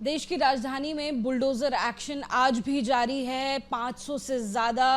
देश की राजधानी में बुलडोजर एक्शन आज भी जारी है। 500 से ज़्यादा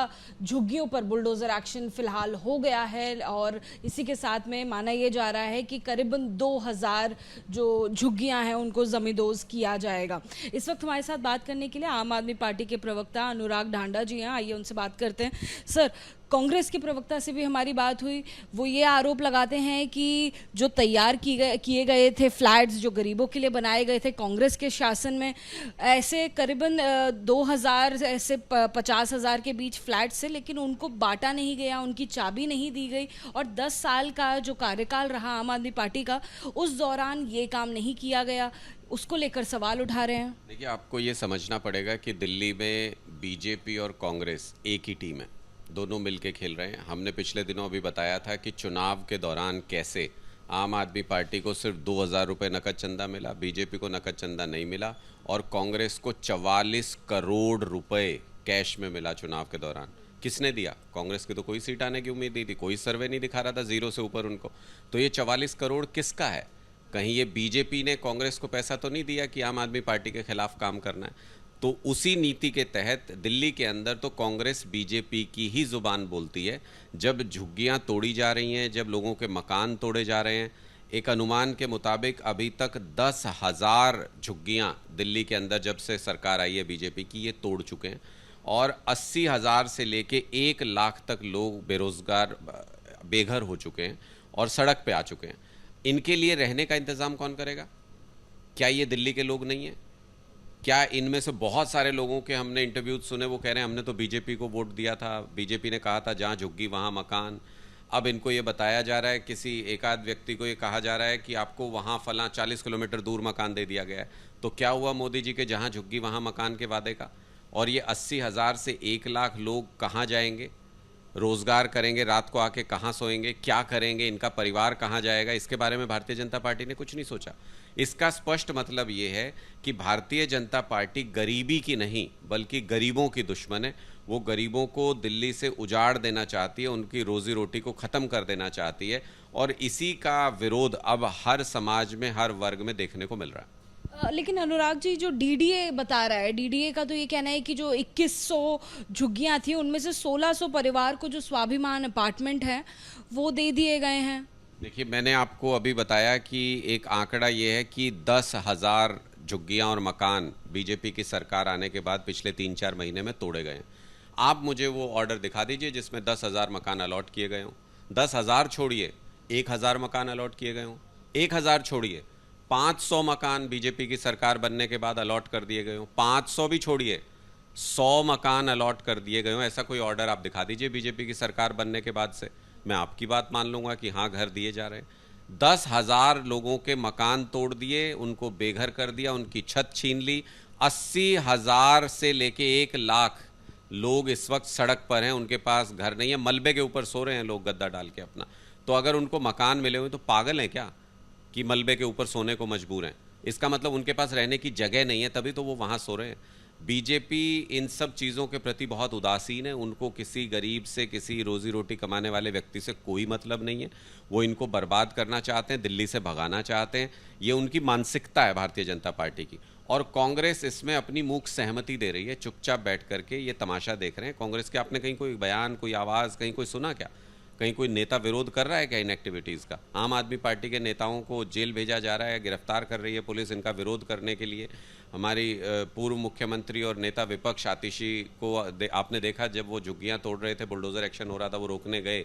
झुग्गियों पर बुलडोजर एक्शन फिलहाल हो गया है और इसी के साथ में माना यह जा रहा है कि करीबन 2000 जो झुग्गियां हैं उनको जमींदोज किया जाएगा। इस वक्त हमारे साथ बात करने के लिए आम आदमी पार्टी के प्रवक्ता अनुराग ढांडा जी हैं। आइए उनसे बात करते हैं। सर, कांग्रेस के प्रवक्ता से भी हमारी बात हुई, वो ये आरोप लगाते हैं कि जो तैयार किए गए थे फ्लैट्स, जो गरीबों के लिए बनाए गए थे कांग्रेस के शासन में, ऐसे करीबन 2000 ऐसे 50,000 के बीच फ्लैट्स थे, लेकिन उनको बांटा नहीं गया, उनकी चाबी नहीं दी गई और 10 साल का जो कार्यकाल रहा आम आदमी पार्टी का, उस दौरान ये काम नहीं किया गया। उसको लेकर सवाल उठा रहे हैं। देखिए, आपको ये समझना पड़ेगा कि दिल्ली में बीजेपी और कांग्रेस एक ही टीम है, दोनों मिलके खेल रहे हैं। हमने पिछले दिनों अभी बताया था कि चुनाव के दौरान कैसे आम आदमी पार्टी को सिर्फ 2000 रुपये नकद चंदा मिला, बीजेपी को नकद चंदा नहीं मिला और कांग्रेस को 44 करोड़ रुपए कैश में मिला चुनाव के दौरान। किसने दिया? कांग्रेस की तो कोई सीट आने की उम्मीद नहीं थी, कोई सर्वे नहीं दिखा रहा था जीरो से ऊपर उनको। तो ये 44 करोड़ किसका है? कहीं ये बीजेपी ने कांग्रेस को पैसा तो नहीं दिया कि आम आदमी पार्टी के खिलाफ काम करना है? तो उसी नीति के तहत दिल्ली के अंदर तो कांग्रेस बीजेपी की ही जुबान बोलती है। जब झुग्गियां तोड़ी जा रही हैं, जब लोगों के मकान तोड़े जा रहे हैं, एक अनुमान के मुताबिक अभी तक 10,000 झुग्गियां दिल्ली के अंदर जब से सरकार आई है बीजेपी की, ये तोड़ चुके हैं और 80,000 से लेके 1 लाख तक लोग बेरोजगार बेघर हो चुके हैं और सड़क पे आ चुके हैं। इनके लिए रहने का इंतज़ाम कौन करेगा? क्या ये दिल्ली के लोग नहीं हैं? क्या इनमें से बहुत सारे लोगों के हमने इंटरव्यूज सुने, वो कह रहे हैं हमने तो बीजेपी को वोट दिया था, बीजेपी ने कहा था जहाँ झुग्गी वहाँ मकान। अब इनको ये बताया जा रहा है, किसी एक आध व्यक्ति को ये कहा जा रहा है कि आपको वहाँ फलां 40 किलोमीटर दूर मकान दे दिया गया है। तो क्या हुआ मोदी जी के जहाँ झुग्गी वहाँ मकान के वादे का? और ये 80,000 से 1 लाख लोग कहाँ जाएंगे, रोजगार करेंगे, रात को आके कहाँ सोएंगे, क्या करेंगे, इनका परिवार कहाँ जाएगा? इसके बारे में भारतीय जनता पार्टी ने कुछ नहीं सोचा। इसका स्पष्ट मतलब ये है कि भारतीय जनता पार्टी गरीबी की नहीं बल्कि गरीबों की दुश्मन है। वो गरीबों को दिल्ली से उजाड़ देना चाहती है, उनकी रोजी रोटी को ख़त्म कर देना चाहती है और इसी का विरोध अब हर समाज में, हर वर्ग में देखने को मिल रहा है। लेकिन अनुराग जी, जो डीडीए बता रहा है, डीडीए का तो ये कहना है कि जो 2100 झुग्गियां थी उनमें से 1600 परिवार को जो स्वाभिमान अपार्टमेंट है वो दे दिए गए हैं। देखिए, मैंने आपको अभी बताया कि एक आंकड़ा ये है कि 10,000 झुग्गियां और मकान बीजेपी की सरकार आने के बाद पिछले 3-4 महीने में तोड़े गए हैं। आप मुझे वो ऑर्डर दिखा दीजिए जिसमें 10,000 मकान अलॉट किए गए हों। 10,000 छोड़िए, 1,000 मकान अलॉट किए गए हों। 1,000 छोड़िए, 500 मकान बीजेपी की सरकार बनने के बाद अलॉट कर दिए गए हों। 500 भी छोड़िए, 100 मकान अलॉट कर दिए गए हों। ऐसा कोई ऑर्डर आप दिखा दीजिए बीजेपी की सरकार बनने के बाद से, मैं आपकी बात मान लूँगा कि हाँ, घर दिए जा रहे हैं। 10,000 लोगों के मकान तोड़ दिए, उनको बेघर कर दिया, उनकी छत छीन ली। 80,000 से लेके 1 लाख लोग इस वक्त सड़क पर हैं, उनके पास घर नहीं है, मलबे के ऊपर सो रहे हैं लोग गद्दा डाल के अपना। तो अगर उनको मकान मिले हुए तो पागल हैं क्या कि मलबे के ऊपर सोने को मजबूर हैं? इसका मतलब उनके पास रहने की जगह नहीं है, तभी तो वो वहाँ सो रहे हैं। बीजेपी इन सब चीज़ों के प्रति बहुत उदासीन है। उनको किसी गरीब से, किसी रोजी रोटी कमाने वाले व्यक्ति से कोई मतलब नहीं है। वो इनको बर्बाद करना चाहते हैं, दिल्ली से भगाना चाहते हैं। ये उनकी मानसिकता है भारतीय जनता पार्टी की और कांग्रेस इसमें अपनी मूक सहमति दे रही है। चुपचाप बैठ करके ये तमाशा देख रहे हैं कांग्रेस के। आपने कहीं कोई बयान, कोई आवाज़ कहीं कोई सुना क्या? कहीं कोई नेता विरोध कर रहा है क्या इन एक्टिविटीज़ का? आम आदमी पार्टी के नेताओं को जेल भेजा जा रहा है, गिरफ्तार कर रही है पुलिस इनका विरोध करने के लिए। हमारी पूर्व मुख्यमंत्री और नेता विपक्ष आतिशी को आपने देखा, जब वो झुग्गियां तोड़ रहे थे, बुलडोजर एक्शन हो रहा था, वो रोकने गए।